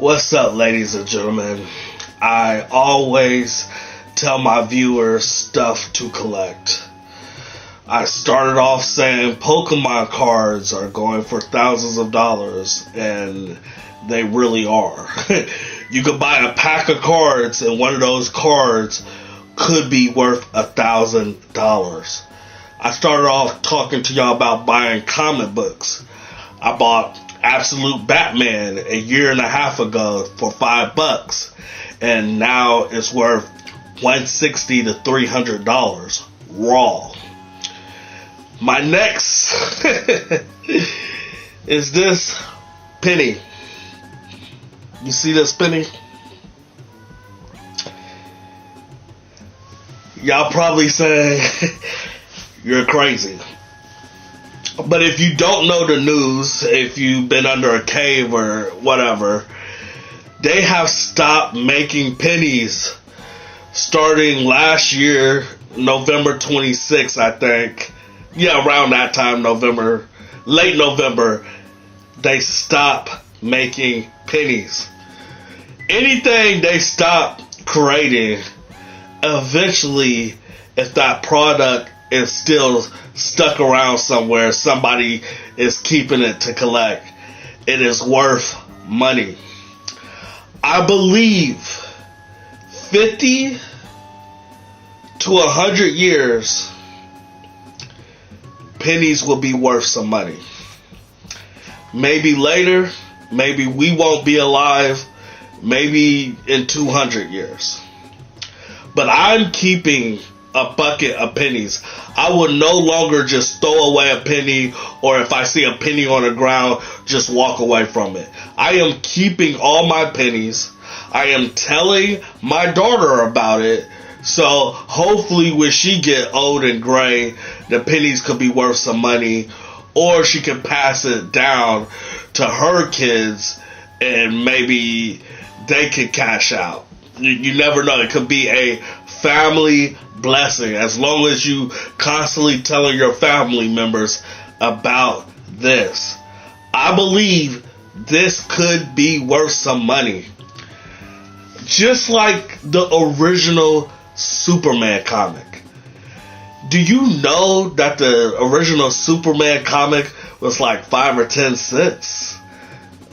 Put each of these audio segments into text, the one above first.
What's up, ladies and gentlemen? I always tell my viewers stuff to collect. I started off saying Pokemon cards are going for thousands of dollars, and they really are. You could buy a pack of cards, and one of those cards could be worth $1,000. I started off talking to y'all about buying comic books. I bought Absolute Batman a year and a half ago for $5, and now it's worth $160 to $300 raw. My next is this penny. You see this penny? Y'all probably say you're crazy. But if you don't know the news, if you've been under a cave or whatever, they have stopped making pennies starting last year, November 26th, I think. Yeah, around that time, late November, they stopped making pennies. Anything they stop creating, eventually, if that product is still stuck around somewhere, somebody is keeping it to collect, it is worth money. I believe 50 to 100 years, pennies will be worth some money. Maybe later, maybe we won't be alive, maybe in 200 years. But I'm keeping a bucket of pennies. I will no longer just throw away a penny, or if I see a penny on the ground, just walk away from it. I am keeping all my pennies. I am telling my daughter about it. So hopefully when she get old and gray, the pennies could be worth some money, or she can pass it down to her kids and maybe they can cash out. You never know. It could be a family blessing as long as you constantly telling your family members about this. I believe this could be worth some money. Just like the original Superman comic. Do you know that the original Superman comic was like 5 or 10 cents?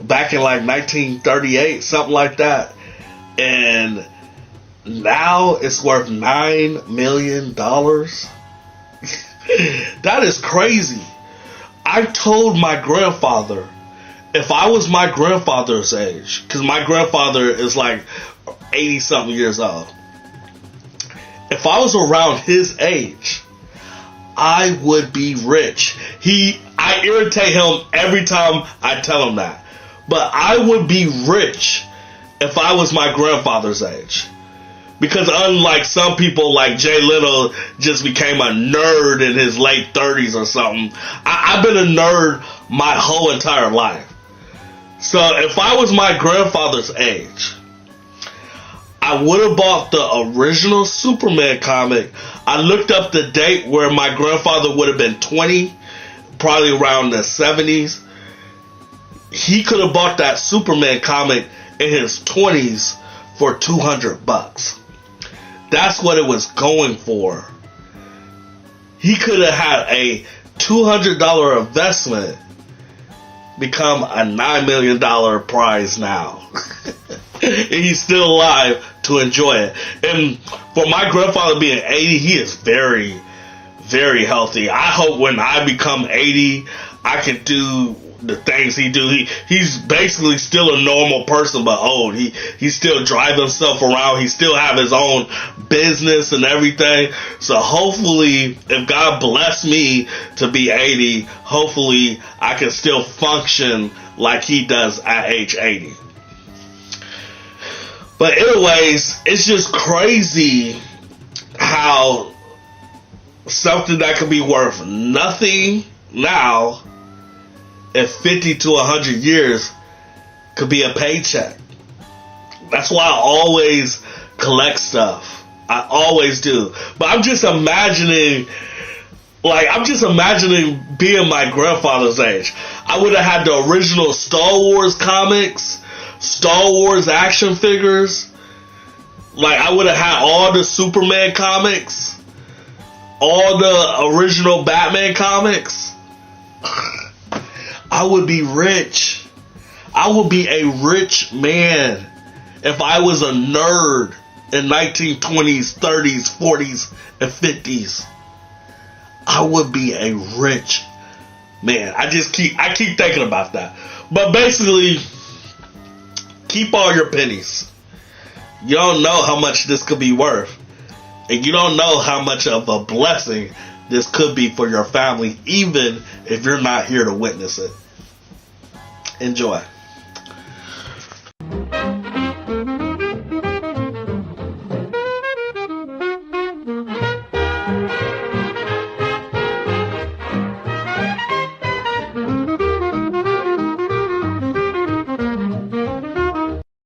Back in like 1938, something like that. And now it's worth $9 million. That is crazy. I told my grandfather, if I was my grandfather's age, because my grandfather is like 80 something years old. If I was around his age, I would be rich. I irritate him every time I tell him that. But I would be rich if I was my grandfather's age. Because unlike some people like Jay Little just became a nerd in his late 30s or something, I've been a nerd my whole entire life. So if I was my grandfather's age, I would have bought the original Superman comic. I looked up the date where my grandfather would have been 20, probably around the 70s. He could have bought that Superman comic in his 20s for $200. That's what it was going for. He could have had a $200 investment become a $9 million prize now. And he's still alive to enjoy it. And for my grandfather being 80, he is very, very healthy. I hope when I become 80, I can do the things he do. He's basically still a normal person, but old. He still drive himself around. He still have his own business and everything. So hopefully, if God bless me to be 80, hopefully I can still function like he does at age 80. But anyways, it's just crazy how something that could be worth nothing now in 50 to 100 years could be a paycheck. That's why I always collect stuff. I always do. But I'm just imagining being my grandfather's age. I would have had the original Star Wars comics Star Wars action figures. Like, I would have had all the Superman comics, all the original Batman comics. I would be rich. I would be a rich man if I was a nerd in 1920s, 30s, 40s, and 50s. I would be a rich man. I keep thinking about that. But basically, keep all your pennies. You don't know how much this could be worth. And you don't know how much of a blessing this could be for your family, even if you're not here to witness it. Enjoy.